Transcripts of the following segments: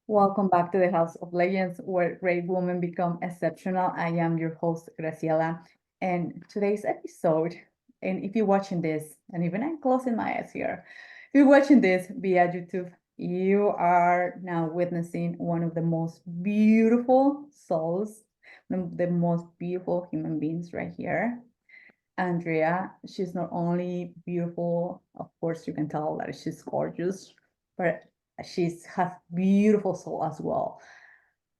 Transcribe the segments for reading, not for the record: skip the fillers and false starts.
Welcome back to the House of Legends, where great women become exceptional. I am your host, Graciela, and today's episode, and if you're watching this, and even I'm closing my eyes here, if you're watching this via YouTube, you are now witnessing one of the most beautiful souls, one of the most beautiful human beings right here. Andrea, she's not only beautiful, of course, you can tell that she's gorgeous, but she's has beautiful soul as well.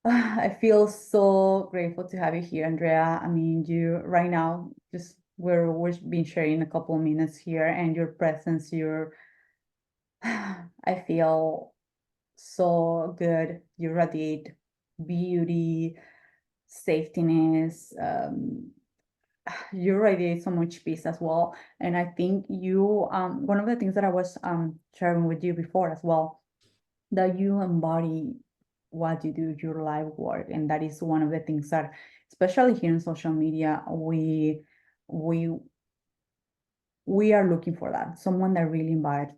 I feel so grateful to have you here, Andrea. I mean, you right now, just we've been sharing a couple of minutes here, and your presence, I feel so good. You radiate beauty, safetyness, you radiate so much peace as well. And I think you, one of the things that I was sharing with you before as well, that you embody what you do, your life work. And that is one of the things that, especially here in social media, we we are looking for that. Someone that really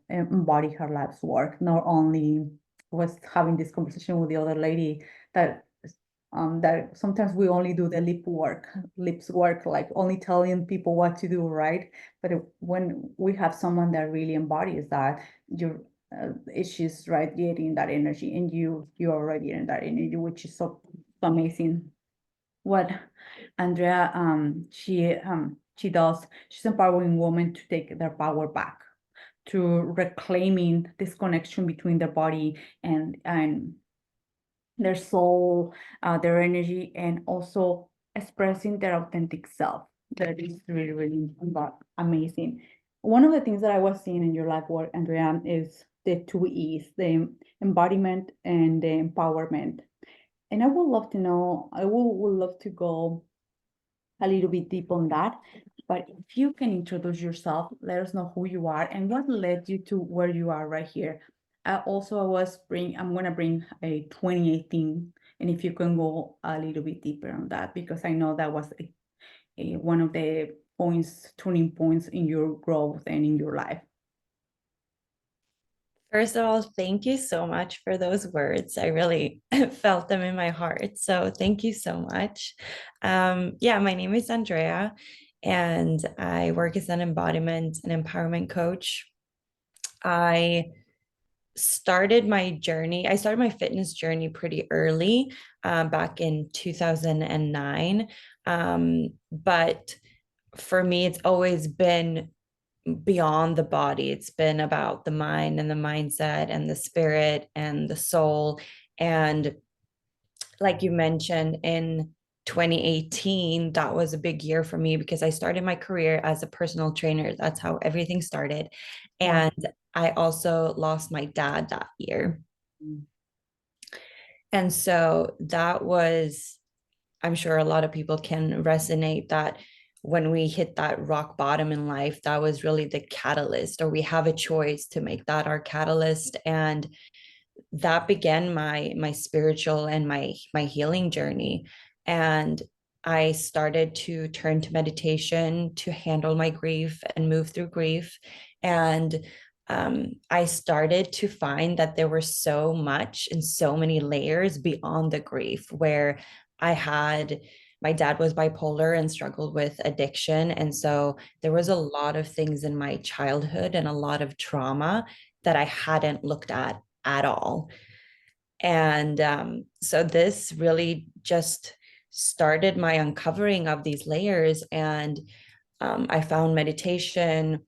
embody her life's work. Not only was having this conversation with the other lady that sometimes we only do the lips work, like only telling people what to do, right? But when we have someone that really embodies that, you're she's radiating that energy, and you're already in that energy, which is so amazing. What Andrea she does, she's empowering women to take their power back, to reclaiming this connection between their body and their soul, their energy, and also expressing their authentic self. That is really, really amazing. One of the things that I was seeing in your life work, Andrea, is the two E's, the embodiment and the empowerment. And I would love to know, would love to go a little bit deep on that. But if you can introduce yourself, let us know who you are and what led you to where you are right here. I'm gonna bring a 2018, and if you can go a little bit deeper on that, because I know that was one of the turning points in your growth and in your life. First of all, thank you so much for those words. I really felt them in my heart. So thank you so much. Yeah, my name is Andrea, and I work as an embodiment and empowerment coach. I started my fitness journey pretty early, back in 2009. But for me, it's always been beyond the body. It's been about the mind and the mindset and the spirit and the soul. And like you mentioned, in 2018, that was a big year for me because I started my career as a personal trainer. That's how everything started. Wow. And I also lost my dad that year. Mm. And so that was, I'm sure a lot of people can resonate that when we hit that rock bottom in life, that was really the catalyst, or we have a choice to make that our catalyst. And that began my spiritual and my healing journey. And I started to turn to meditation to handle my grief and move through grief. And I started to find that there were so much and so many layers beyond the grief, where I had my dad was bipolar and struggled with addiction. And so there was a lot of things in my childhood and a lot of trauma that I hadn't looked at all. And so this really just started my uncovering of these layers. And I found meditation.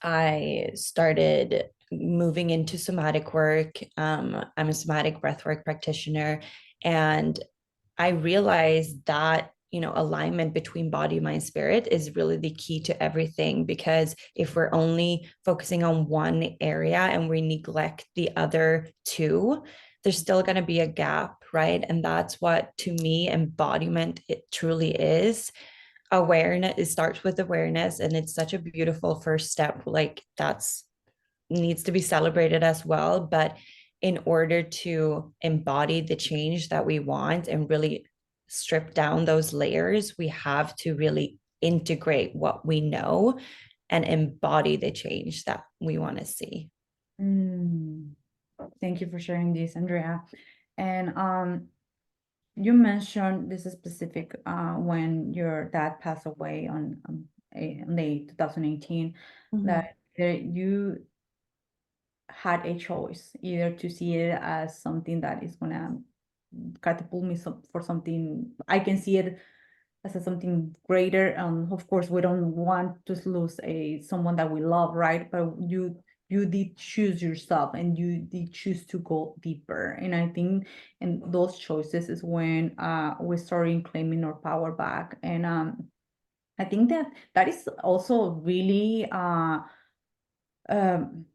I started moving into somatic work. I'm a somatic breathwork practitioner. And I realized that, alignment between body, mind, spirit is really the key to everything. Because if we're only focusing on one area and we neglect the other two, there's still going to be a gap, right? And that's what, to me, embodiment it truly is. Awareness, it starts with awareness, and it's such a beautiful first step. Like, that's needs to be celebrated as well. But in order to embody the change that we want and really strip down those layers, we have to really integrate what we know and embody the change that we want to see. Thank you for sharing this, Andrea. And you mentioned this is specific when your dad passed away on the 2018, Mhm. that you had a choice either to see it as something that is gonna catapult me for something. I can see it as something greater. Of course, we don't want to lose someone that we love, right? But you did choose yourself, and you did choose to go deeper. And I think in those choices is when we start claiming our power back. And I think that is also really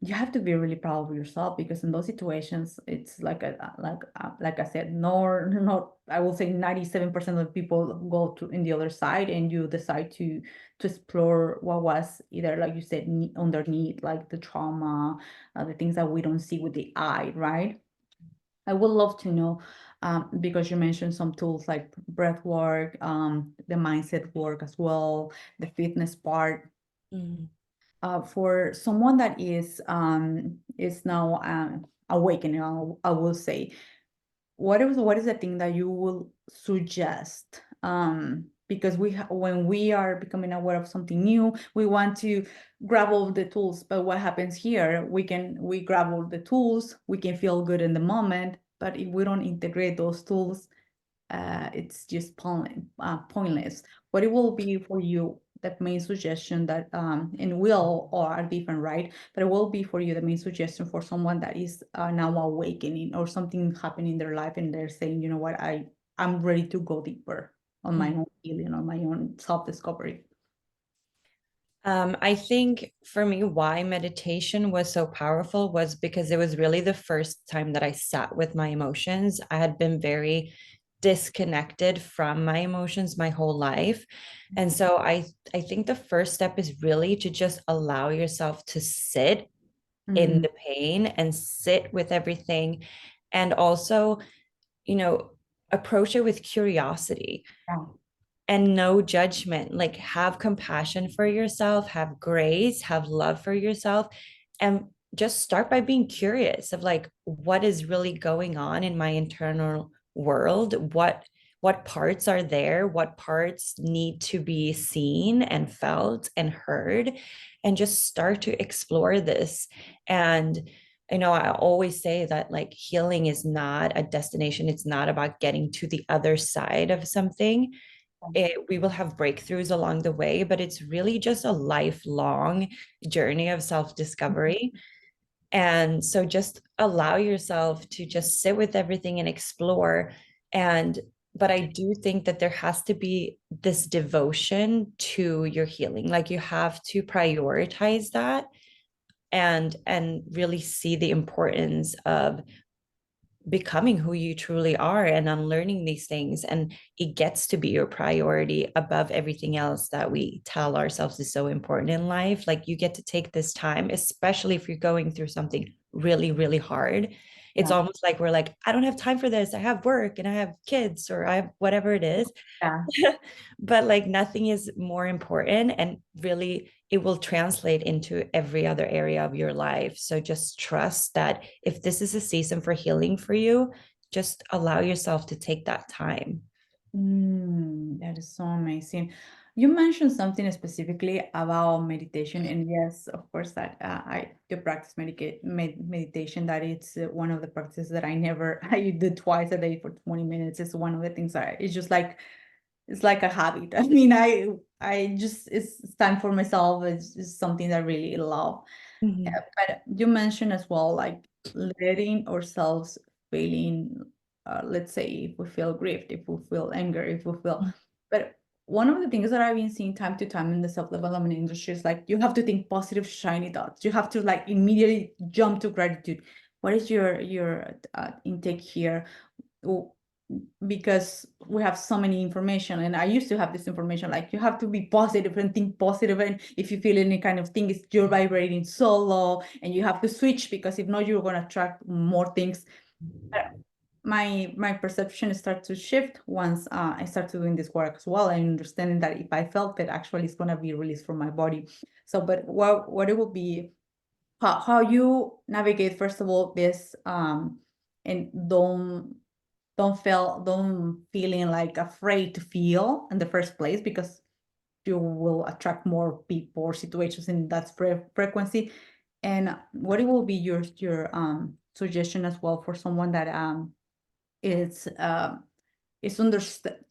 you have to be really proud of yourself, because in those situations it's like I said, not I will say 97% of people go to in the other side, and you decide to explore what was either, like you said, underneath, like the trauma, the things that we don't see with the eye, right? I would love to know, because you mentioned some tools like breath work, the mindset work as well, the fitness part, Mhm. for someone that is now awakening, I will say, what is the thing that you will suggest? Because when we are becoming aware of something new, we want to grab all the tools. But what happens here? We grab all the tools, we can feel good in the moment, but if we don't integrate those tools, it's just pointless. What it will be for you, the main suggestion that, and we all are different, right? But it will be for you the main suggestion for someone that is now awakening, or something happening in their life, and they're saying, you know what, I'm ready to go deeper on my Mhm. own healing, on my own self-discovery. I think for me, why meditation was so powerful was because it was really the first time that I sat with my emotions. I had been very disconnected from my emotions my whole life. And so I think the first step is really to just allow yourself to sit in Mm, the pain and sit with everything. And also, you know, approach it with curiosity yeah. and no judgment. Like, have compassion for yourself, have grace, have love for yourself, and just start by being curious of like what is really going on in my internal world. What parts are there, what parts need to be seen and felt and heard, and just start to explore this. And I always say that like healing is not a destination. It's not about getting to the other side of something. We will have breakthroughs along the way, but it's really just a lifelong journey of self-discovery. And so just allow yourself to just sit with everything and explore. And but I do think that there has to be this devotion to your healing. Like you have to prioritize that and really see the importance of becoming who you truly are and unlearning these things. And it gets to be your priority above everything else that we tell ourselves is so important in life. Like you get to take this time, especially if you're going through something really, really hard. It's Yeah. almost like we're like, I don't have time for this. I have work and I have kids or I have whatever it is. Yeah. But like nothing is more important, and really it will translate into every other area of your life. So just trust that if this is a season for healing for you, just allow yourself to take that time. That is so amazing. You mentioned something specifically about meditation, and yes, of course, that I do practice meditation. That it's one of the practices that I never I do twice a day for 20 minutes. It's one of the things that it's just like it's like a habit. I mean, I just it's time for myself. It's something that I really love. Mhm. But you mentioned as well, like letting ourselves feeling, let's say if we feel grief, if we feel anger, if we feel, but one of the things that I've been seeing time to time in the self-development industry is like you have to think positive, shiny thoughts. You have to like immediately jump to gratitude. What is your intake here? Because we have so many information, and I used to have this information like you have to be positive and think positive, and if you feel any kind of thing, it's you're vibrating so low and you have to switch, because if not you're going to attract more things. My perception starts to shift once I start doing this work as well, and understanding that if I felt it, actually it's going to be released from my body. So but what it will be, how you navigate first of all this, and don't don't feeling like afraid to feel in the first place, because you will attract more people or situations in that frequency. And what it will be your suggestion as well for someone that is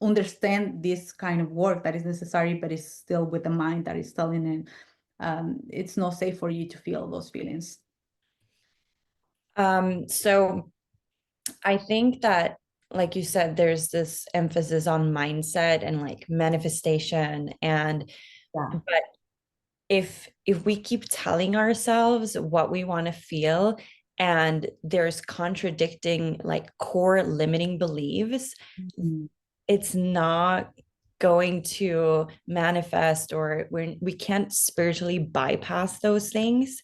understand this kind of work that is necessary, but is still with the mind that is telling it it's not safe for you to feel those feelings. So I think that, like you said, there's this emphasis on mindset and like manifestation. And Yeah. but if we keep telling ourselves what we want to feel, and there's contradicting like core limiting beliefs, Mhm. it's not going to manifest, or we can't spiritually bypass those things.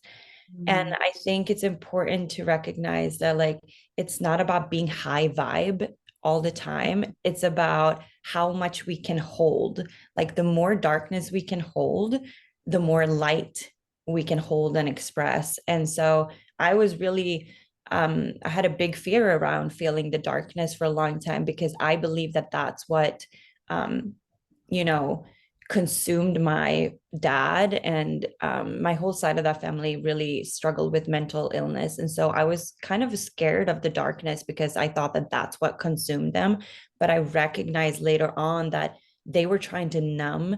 And Mhm. I think it's important to recognize that, like, it's not about being high vibe all the time. It's about how much we can hold. Like, the more darkness we can hold, the more light we can hold and express. And so I was really, I had a big fear around feeling the darkness for a long time, because I believe that that's what, um, you know, consumed my dad, and my whole side of that family really struggled with mental illness. And so I was kind of scared of the darkness because I thought that that's what consumed them. But I recognized later on that they were trying to numb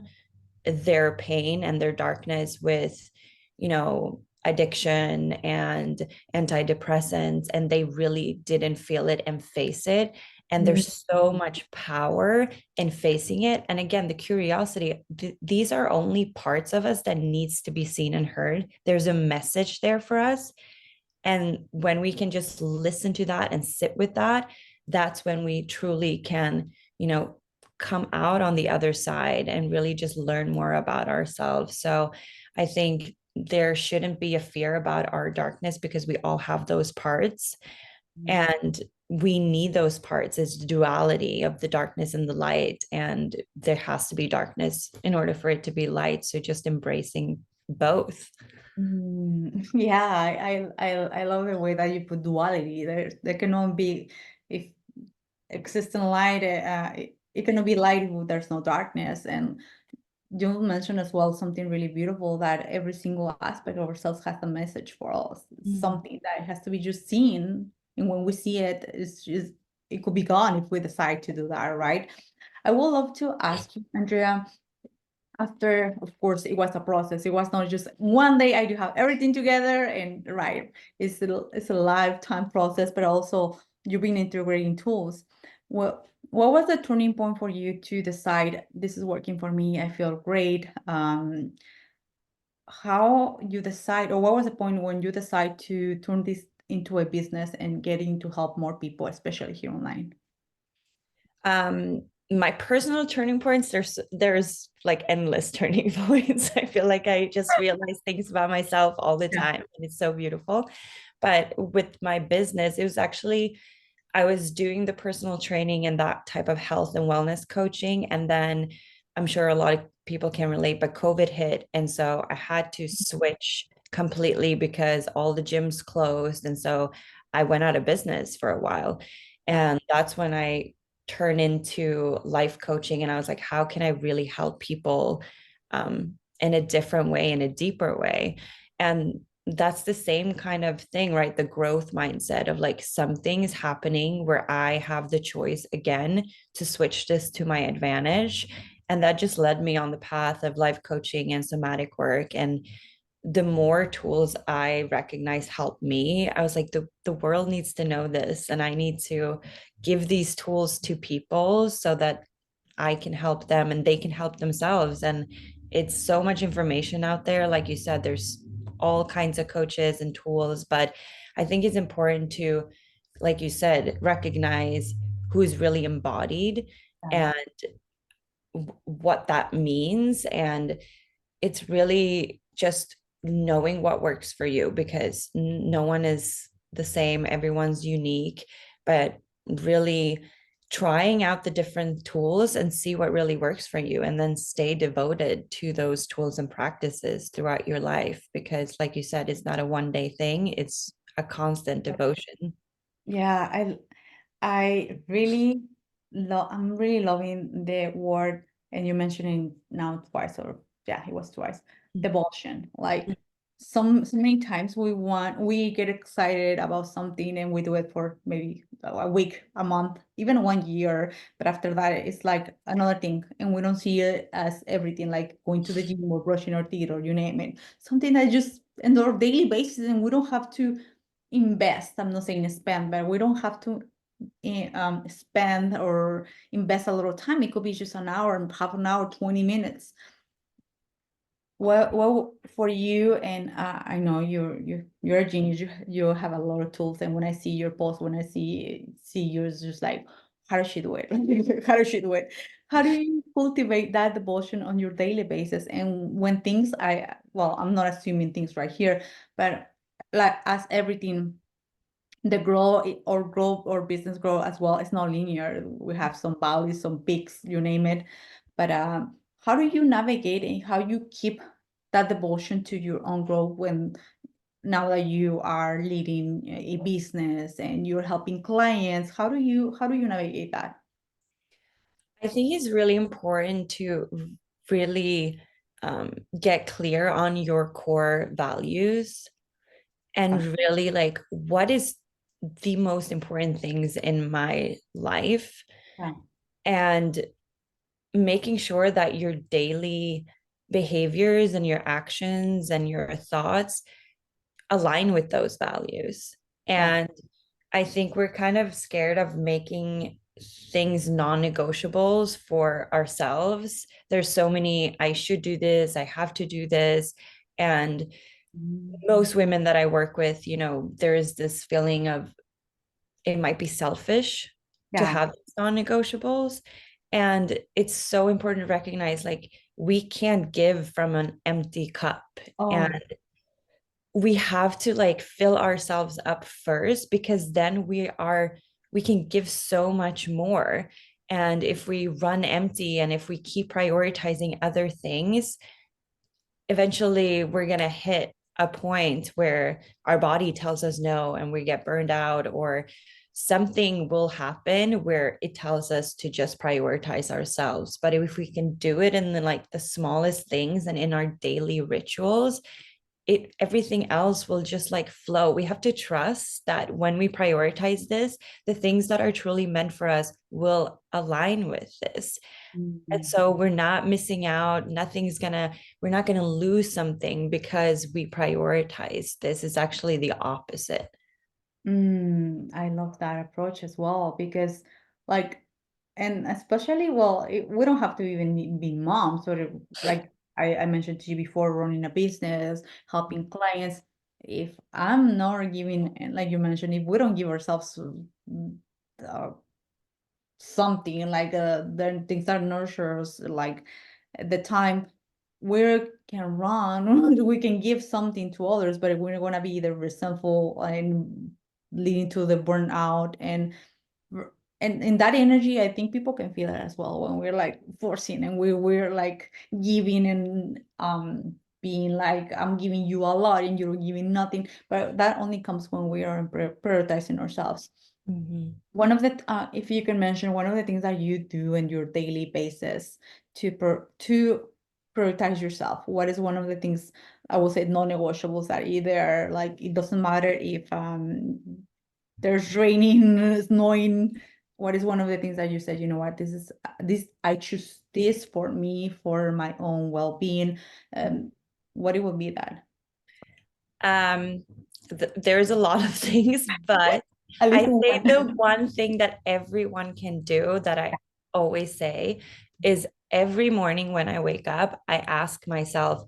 their pain and their darkness with, addiction and antidepressants, and they really didn't feel it and face it. And there's so much power in facing it. And again, the curiosity, these are only parts of us that needs to be seen and heard. There's a message there for us. And when we can just listen to that and sit with that, that's when we truly can, come out on the other side and really just learn more about ourselves. So I think there shouldn't be a fear about our darkness, because we all have those parts. And we need those parts. It's the duality of the darkness and the light. And there has to be darkness in order for it to be light. So just embracing both. Yeah, I love the way that you put duality. There cannot be, if existing light, it cannot be light if there's no darkness. And you mentioned as well something really beautiful, that every single aspect of ourselves has a message for us, something that has to be just seen. And when we see it, it could be gone if we decide to do that, right? I would love to ask you, Andrea, after, of course, it was a process. It was not just one day I do have everything together and right. It's a lifetime process, but also you've been integrating tools. What was the turning point for you to decide this is working for me? I feel great. How you decide, or what was the point when you decide to turn this into a business and getting to help more people, especially here online? My personal turning points, there's like endless turning points. I feel like I just realize things about myself all the Yeah. time, and it's so beautiful. But with my business, it was actually, I was doing the personal training and that type of health and wellness coaching. And then I'm sure a lot of people can relate, but COVID hit. And so I had to switch completely because all the gyms closed. And so I went out of business for a while. Yeah. And that's when I turned into life coaching. And I was like, how can I really help people in a different way, in a deeper way? And that's the same kind of thing, right? The growth mindset of like, something's happening where I have the choice again to switch this to my advantage. And that just led me on the path of life coaching and somatic work. And the more tools I recognize help me, I was like, the world needs to know this. And I need to give these tools to people so that I can help them and they can help themselves. And it's so much information out there. Like you said, there's all kinds of coaches and tools, but I think it's important to, like you said, recognize who's really embodied and what that means. And it's really just knowing what works for you, because no one is the same, everyone's unique. But really trying out the different tools and see what really works for you, and then stay devoted to those tools and practices throughout your life, because like you said, it's not a one day thing, it's a constant devotion. Yeah, I'm really loving the word, and you mentioned it now twice, or yeah, it was twice, devotion. Like so many times we get excited about something and we do it for maybe a week, a month, even 1 year, but after that it's like another thing, and we don't see it as everything, like going to the gym or brushing our teeth or you name it. Something that just in our daily basis, and we don't have to invest. I'm not saying spend, but we don't have to spend or invest a little time. It could be just an hour, half an hour, 20 minutes. Well, for you, and I know you're a genius. You have a lot of tools, and when I see your post, when I see yours, just like, how does she do it? How does she do it? How do you cultivate that devotion on your daily basis? And when things, I'm not assuming things right here, but like as everything, the growth or business growth as well, it's not linear. We have some valleys, some peaks, you name it. But how do you navigate and how you keep that devotion to your own growth when now that you are leading a business and you're helping clients? How do you navigate that? I think it's really important to really get clear on your core values and really like what is the most important things in my life, Yeah. and making sure that your daily behaviors and your actions and your thoughts align with those values. Yeah. And I think we're kind of scared of making things non-negotiables for ourselves. There's so many, I should do this, I have to do this. And Mm. most women that I work with, there is this feeling of it might be selfish to Yeah. have these non-negotiables. And it's so important to recognize like we can't give from an empty cup. Oh. And we have to like fill ourselves up first, because then we can give so much more. And if we run empty and if we keep prioritizing other things, eventually we're going to hit a point where our body tells us no and we get burned out, or something will happen where it tells us to just prioritize ourselves. But if we can do it in the smallest things and in our daily rituals, it everything else will just like flow. We have to trust that when we prioritize this, the things that are truly meant for us will align with this. And Mm. so we're not missing out. We're not gonna lose something because we prioritize this. It's actually the opposite. I love that approach as well because, like, and especially, well, we don't have to even be moms, sort of like I mentioned to you before, running a business, helping clients. If I'm not giving, and like you mentioned, if we don't give ourselves uh, something like then things that nurtures, like at the time we can run, we can give something to others, but we're going to be either resentful and leading to the burnout. And in that energy, I think people can feel it as well when we're like forcing and we're like giving and being like, I'm giving you a lot and you're giving nothing, but that only comes when we are prioritizing ourselves. Mhm. One of the, if you can mention one of the things that you do in your daily basis to prioritize yourself. What is one of the things I will say non-negotiables that either like it doesn't matter if there's raining, snowing. What is one of the things that you said, you know what, this I choose this for me, for my own well-being. What it would be that? Um, there's a lot of things, but At least I say the one. one thing that everyone can do that I always say is every morning when I wake up, I ask myself,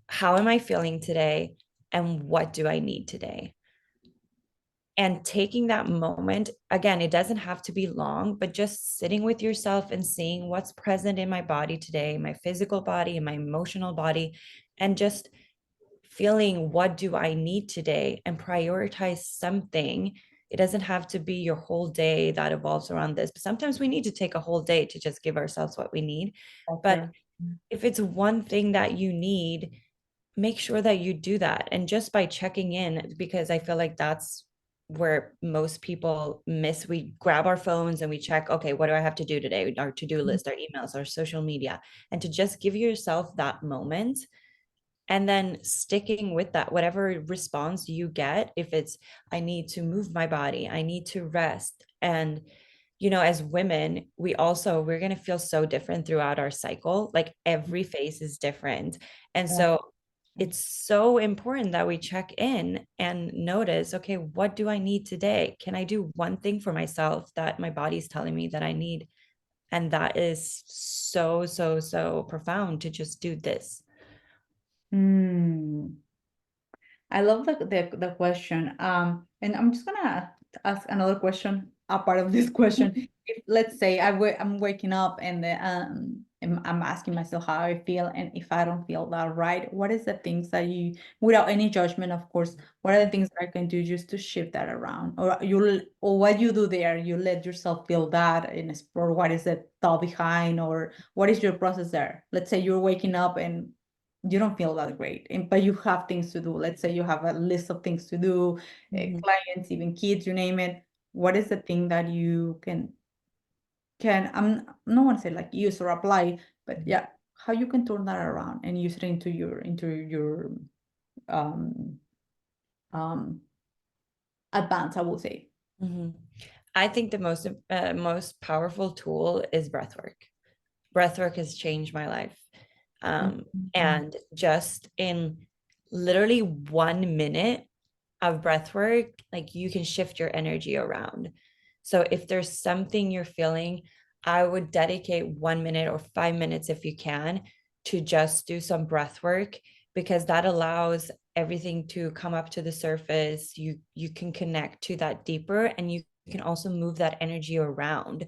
how am I feeling today? And what do I need today? And taking that moment, again, it doesn't have to be long, but just sitting with yourself and seeing what's present in my body today, my physical body and my emotional body, and just feeling what do I need today and prioritize something. It doesn't have to be your whole day that evolves around this, but sometimes we need to take a whole day to just give ourselves what we need. But Sure. if it's one thing that you need, make sure that you do that. And just by checking in, because I feel like that's where most people miss. We grab our phones and we check, okay, what do I have to do today? Our to-do list, our emails, our social media. And to just give yourself that moment and then sticking with that, whatever response you get, if it's, I need to move my body, I need to rest. And, as women, we're going to feel so different throughout our cycle. Like every phase is different. And Yeah. so it's so important that we check in and notice, okay, what do I need today? Can I do one thing for myself that my body's telling me that I need? And that is so, so, so profound, to just do this. Mm. I love the question. And I'm just gonna ask another question, a part of this question. If let's say I'm waking up and I'm asking myself how I feel, and if I don't feel that right, what is the things that you, without any judgment, of course, what are the things that I can do just to shift that around, or what you do there? You let yourself feel that and explore what is the thought behind, or what is your process there? Let's say you're waking up and you don't feel that great, but you have things to do. Let's say you have a list of things to do, Mhm. clients, even kids, you name it. What is the thing that you can I'm not want to say like use or apply, but yeah, how you can turn that around and use it into your um um advance, I will say. Mhm. I think the most powerful tool is breath work. Breath work has changed my life. Um, Mhm. and just in literally 1 minute of breath work, like you can shift your energy around. So if there's something you're feeling, I would dedicate 1 minute or 5 minutes if you can to just do some breath work, because that allows everything to come up to the surface. You can connect to that deeper, and you can also move that energy around.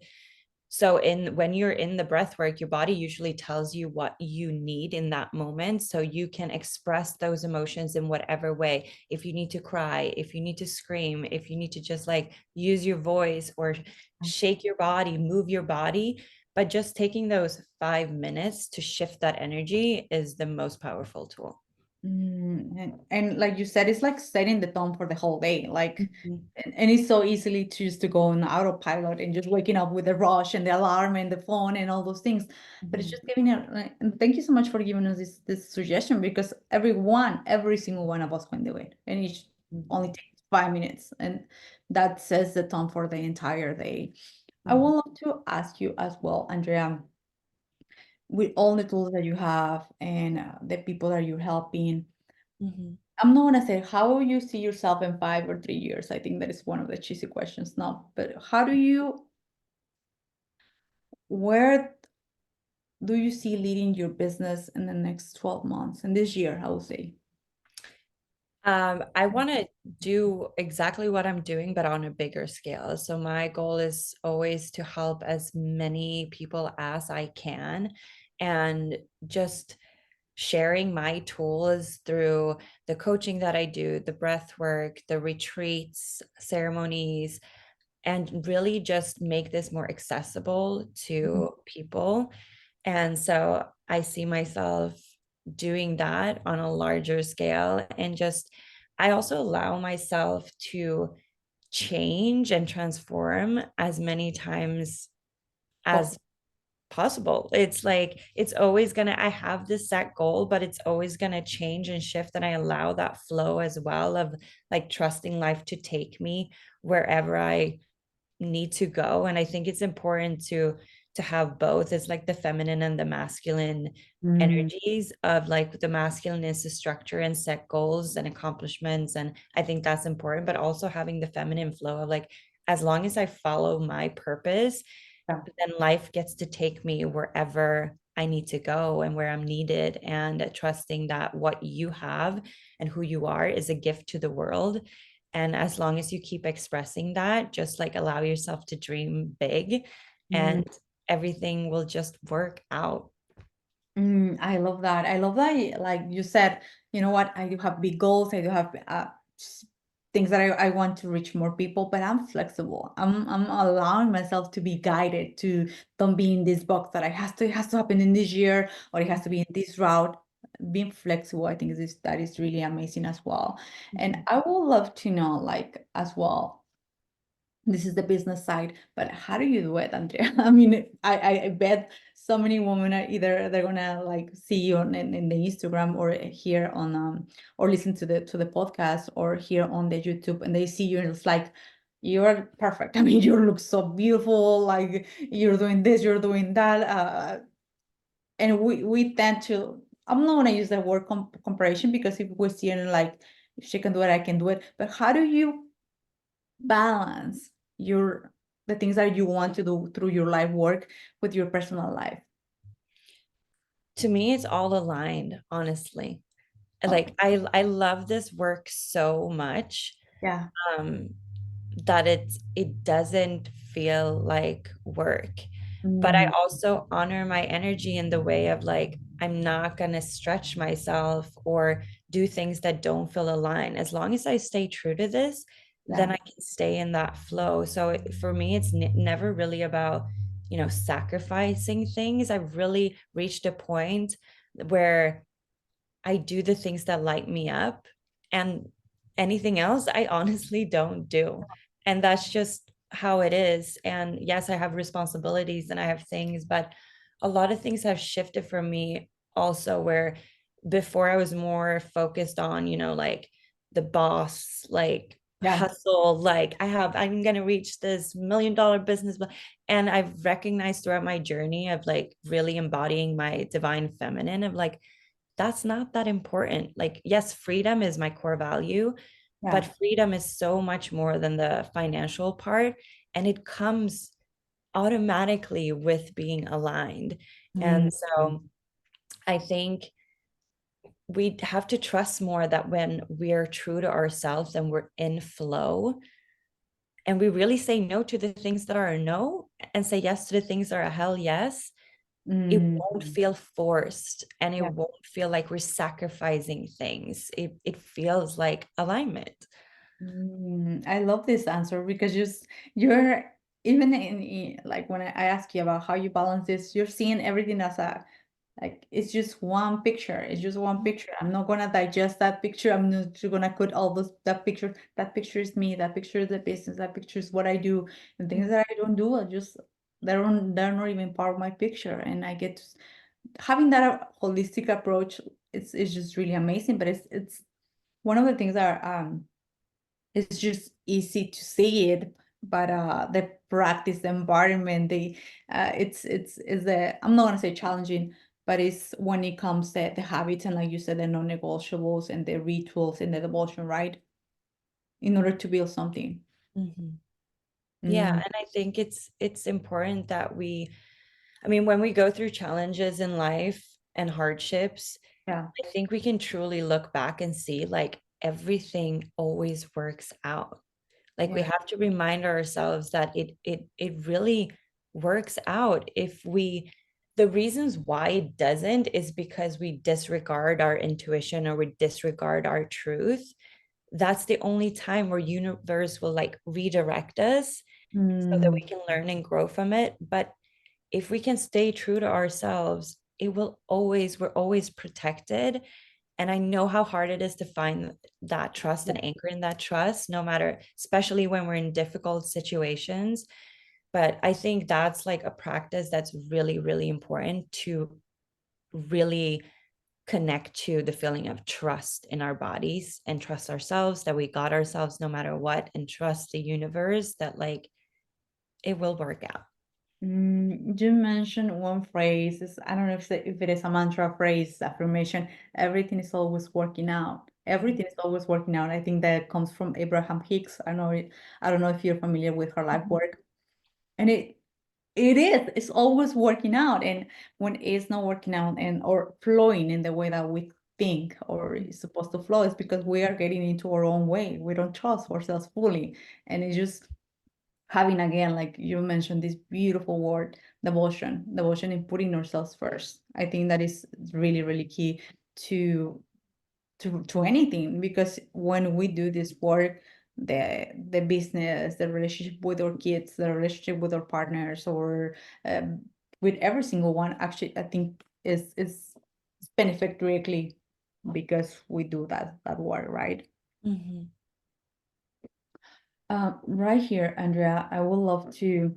So when you're in the breath work, your body usually tells you what you need in that moment. So you can express those emotions in whatever way. If you need to cry, if you need to scream, if you need to just like use your voice or shake your body, move your body. But just taking those 5 minutes to shift that energy is the most powerful tool. And like you said, it's like setting the tone for the whole day. Like, Mhm. and it's so easily to just to go on autopilot and just waking up with the rush and the alarm and the phone and all those things. But it's Mhm. just giving it. And thank you so much for giving us this suggestion, because every single one of us can do it, and it only Mhm. takes 5 minutes, and that sets the tone for the entire day. I would Mhm. love to ask you as well, Andrea, with all the tools that you have and the people that you're helping. Mhm. I'm not gonna say how you see yourself in 5 or 3 years. I think that is one of the cheesy questions now. But where do you see leading your business in the next 12 months and this year, I would say? I want to do exactly what I'm doing, but on a bigger scale. So my goal is always to help as many people as I can, and just sharing my tools through the coaching that I do, the breath work, the retreats, ceremonies, and really just make this more accessible Mhm. to people. And so I see myself doing that on a larger scale. And just, I also allow myself to change and transform as many times as Possible. possible. It's like, it's always gonna, I have this set goal, but it's always gonna change and shift. And I allow that flow as well, of like trusting life to take me wherever I need to go. And I think it's important to have both. It's like the feminine and the masculine Mm, energies. Of like, the masculine is the structure and set goals and accomplishments, and I think that's important, but also having the feminine flow of like, as long as I follow my purpose, yeah. then life gets to take me wherever I need to go and where I'm needed, and trusting that what you have and who you are is a gift to the world. And as long as you keep expressing that, just like allow yourself to dream big, Mm, and everything will just work out. I love that. I love that. Like you said, you know what? I do have big goals. I do have things that I want to reach more people, but I'm flexible. I'm allowing myself to be guided, to don't be in this box that it has to happen in this year, or it has to be in this route. being flexible, I think that is really amazing as well. And I would love to know, like, as well, this is the business side, but how do you do it, Andrea? I mean, I bet so many women are either they're gonna like see you in the Instagram or here on or listen to the podcast or here on the YouTube, and they see you and it's like you're perfect. I mean, you look so beautiful, like you're doing this, you're doing that, and we tend to. I'm not gonna use the word comparison, because if we see it like if she can do it, I can do it. But how do you balance the things that you want to do through your life work with your personal life? To me, it's all aligned, honestly. Oh, Like I love this work so much, yeah. um, that it doesn't feel like work. But I Mm, also honor my energy in the way of like, I'm not going to stretch myself or do things that don't feel aligned. As long as I stay true to this, then yeah. I can stay in that flow. So for me, it's never really about, sacrificing things. I've really reached a point where I do the things that light me up, and anything else I honestly don't do. And that's just how it is. And yes, I have responsibilities and I have things, but a lot of things have shifted for me also, where before I was more focused on, like the boss, like Yeah. hustle, like I'm going to reach this $1 million business. And I've recognized throughout my journey of like really embodying my divine feminine of like, that's not that important. Like, yes, freedom is my core value, Yeah. but freedom is so much more than the financial part. And it comes automatically with being aligned. Mm, And so I think we have to trust more that when we're true to ourselves and we're in flow, and we really say no to the things that are a no and say yes to the things that are a hell yes, it won't mm, feel forced and it yeah. won't feel like we're sacrificing things. It feels like alignment. I love this answer, because you're even like when I ask you about how you balance this, you're seeing everything as a like it's just one picture. It's just one picture. I'm not gonna digest that picture. I'm not just gonna put all those that picture. That picture is me. That picture is the business. That picture is what I do. And things that I don't do, they're not even part of my picture. And I get to, having that holistic approach. It's just really amazing. But it's one of the things that it's just easy to see it, but the practice, the environment, it's the, I'm not gonna say challenging, but it's when it comes to the habits and, like you said, the non-negotiables and the rituals and the devotion, right? In order to build something. Mhm. Yeah, Mm, and I think it's important that I mean, when we go through challenges in life and hardships, yeah, I think we can truly look back and see like everything always works out. Like we yeah. have to remind ourselves that it really works out. If we The reasons why it doesn't is because we disregard our intuition or we disregard our truth. That's the only time where universe will like redirect us so that we Mm, can learn and grow from it. But if we can stay true to ourselves, we're always protected. And I know how hard it is to find that trust yeah. and anchor in that trust, no matter, especially when we're in difficult situations. But I think that's like a practice that's really, really important to really connect to the feeling of trust in our bodies and trust ourselves that we got ourselves no matter what, and trust the universe that like it will work out. You mentioned one phrase. I don't know if it is a mantra, phrase, affirmation. Everything is always working out. Everything is always working out. I think that comes from Abraham Hicks. I don't know if you're familiar with her life work. And it is. It's always working out. And when it's not working out and or flowing in the way that we think or is supposed to flow, it's because we are getting into our own way. We don't trust ourselves fully. And it's just having, again, like you mentioned, this beautiful word, devotion in putting ourselves first. I think that is really, really key to to anything, because when we do this work, the business, the relationship with our kids, the relationship with our partners, or um, with every single one, actually, I think is benefit directly because we do that work, right? Mhm. Right here, Andrea, I would love to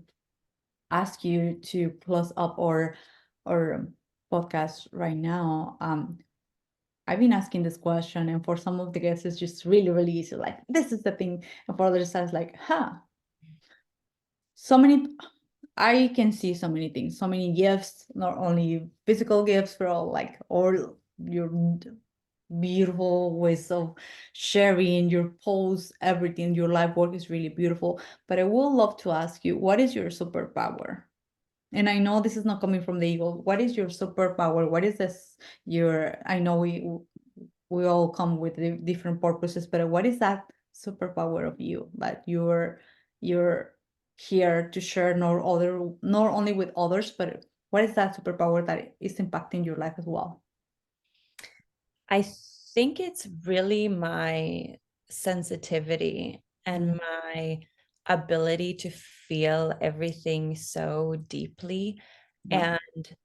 ask you to close up our podcast right now. I've been asking this question, and for some of the guests, it's just really, really easy. Like, this is the thing. And for others, it's like, so many, I can see so many things, so many gifts, not only physical gifts, for all like all your beautiful ways of sharing your posts, everything, your life work is really beautiful. But I would love to ask you, what is your superpower? And I know this is not coming from the ego. What is your superpower? What is this your, I know we all come with different purposes, but what is that superpower of you that you're here to share, not only with others, but what is that superpower that is impacting your life as well? I think it's really my sensitivity Mm, and my ability to feel everything so deeply. yeah. And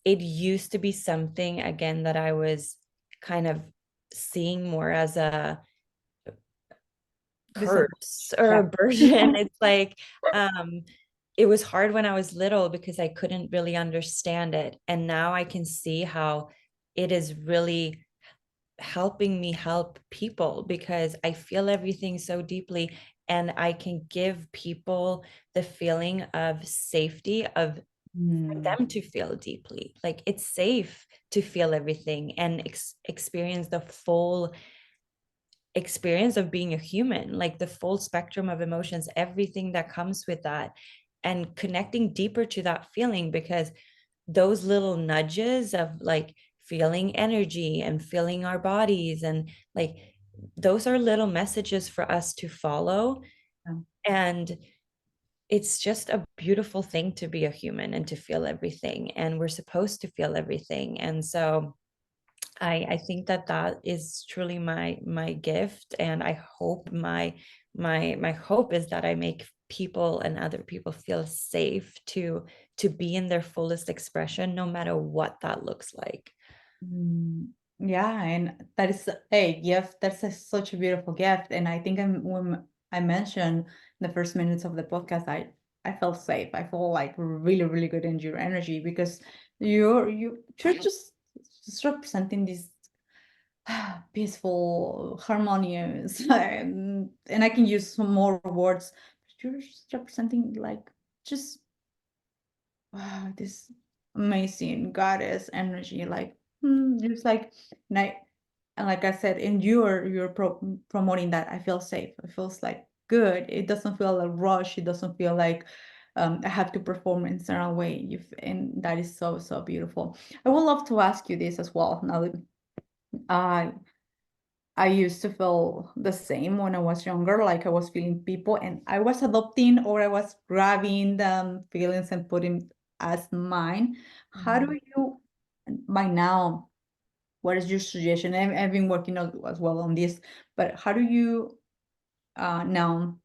it used to be something, again, that I was kind of seeing more as a curse Disadvantage. or a Yeah. burden. It's like, it was hard when I was little because I couldn't really understand it. And now I can see how it is really helping me help people because I feel everything so deeply, and I can give people the feeling of safety of Mm, them to feel deeply. Like it's safe to feel everything and experience the full experience of being a human, like the full spectrum of emotions, everything that comes with that, and connecting deeper to that feeling, because those little nudges of like feeling energy and feeling our bodies and like those are little messages for us to follow. yeah. And it's just a beautiful thing to be a human and to feel everything, and we're supposed to feel everything. And so I think that that is truly my gift, and I hope my hope is that I make people and other people feel safe to be in their fullest expression, no matter what that looks like. Mm, yeah, and that is a gift. That's such a beautiful gift. And I think when I mentioned the first minutes of the podcast, I felt safe. I felt like really, really good in your energy because you're just representing this peaceful, harmonious, and I can use some more words. But you're just representing like just wow, this amazing goddess energy, like just like and I and like I said, and you're promoting that. I feel safe. It feels like good. It doesn't feel like rush. It doesn't feel like I have to perform in a certain way. And that is so so beautiful. I would love to ask you this as well. Now that uh, I used to feel the same when I was younger, like I was feeling people and I was adopting or I was grabbing the feelings and putting as mine. How Mhm. do you, by now, what is your suggestion? I've been working as well on this, but how do you now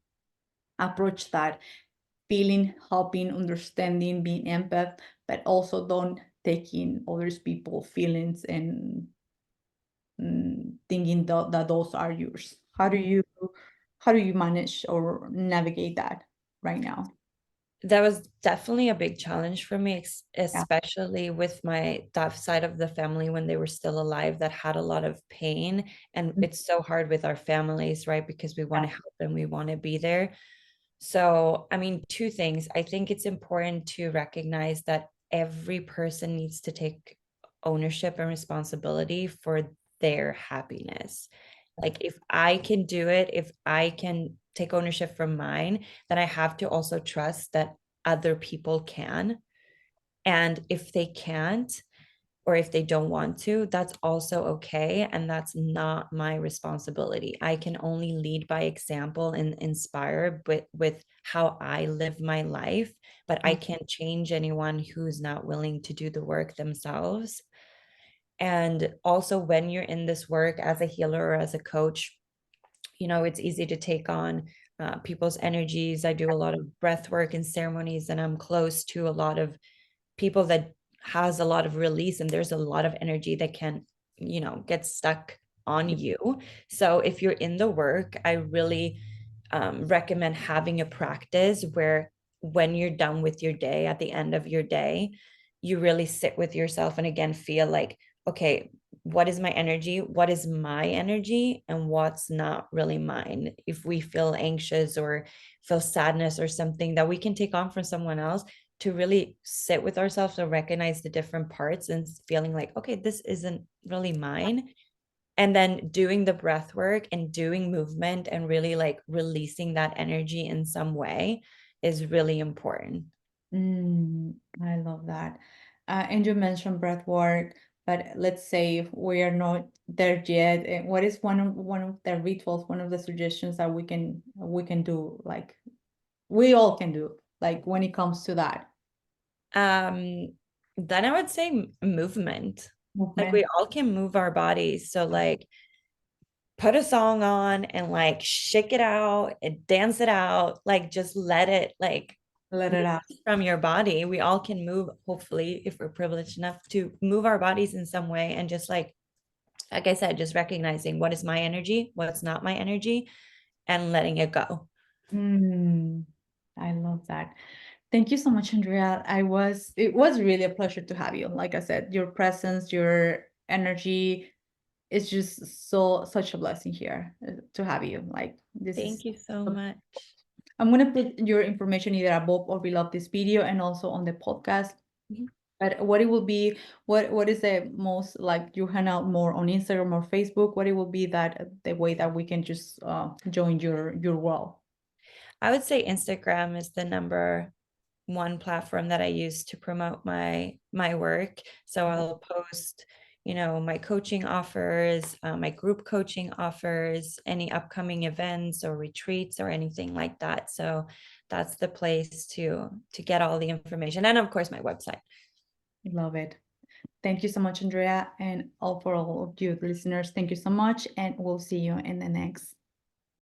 approach that feeling, helping, understanding, being empath, but also don't taking others people feelings and thinking that those are yours. How do you manage or navigate that right now? That was definitely a big challenge for me, Yeah. especially with my that side of the family when they were still alive that had a lot of pain. And Mm, it's so hard with our families, right? Because we want yeah. to help and we want to be there. So, I mean, two things. I think it's important to recognize that every person needs to take ownership and responsibility for their happiness. Like, if I can do it, if I can take ownership for mine, then I have to also trust that other people can. And if they can't, or if they don't want to, that's also okay. And that's not my responsibility. I can only lead by example and inspire with how I live my life, but I Mm, can't change anyone who's not willing to do the work themselves. And also, when you're in this work as a healer or as a coach, it's easy to take on people's energies. I do a lot of breath work and ceremonies, and I'm close to a lot of people that has a lot of release, and there's a lot of energy that can, get stuck on you. So if you're in the work, I really recommend having a practice where when you're done with your day, at the end of your day, you really sit with yourself and again feel like, okay, what is my energy? What is my energy? And what's not really mine? If we feel anxious or feel sadness or something that we can take on from someone else, to really sit with ourselves and recognize the different parts and feeling like, okay, this isn't really mine. And then doing the breath work and doing movement and really like releasing that energy in some way is really important. I love that. And you mentioned breath work, but let's say if we are not there yet, what is one of the rituals, one of the suggestions that we can do, like we all can do, like when it comes to that Um, then I would say movement. Like movement? we all can move our bodies. So like put a song on and like shake it out and dance it out. Like just let it like Let it out. release from your body. We all can move, hopefully, if we're privileged enough to move our bodies in some way. And just like I said, just recognizing what is my energy, what's not my energy, and letting it go. Mm, I love that. Thank you so much, Andrea. It was really a pleasure to have you. Like I said, your presence, your energy, it's just such a blessing here to have you. Like this Thank is. you so much. I'm gonna put your information either above or below this video and also on the podcast. Mhm. But what it will be, what is the most like you hang out more on Instagram or Facebook? What it will be that the way that we can just join your world? I would say Instagram is the number one platform that I use to promote my work. So I'll post, my coaching offers, my group coaching offers, any upcoming events or retreats or anything like that. So that's the place to get all the information, and of course my website. Love it. Thank you so much, Andrea, and all for all of you listeners. Thank you so much, and we'll see you in the next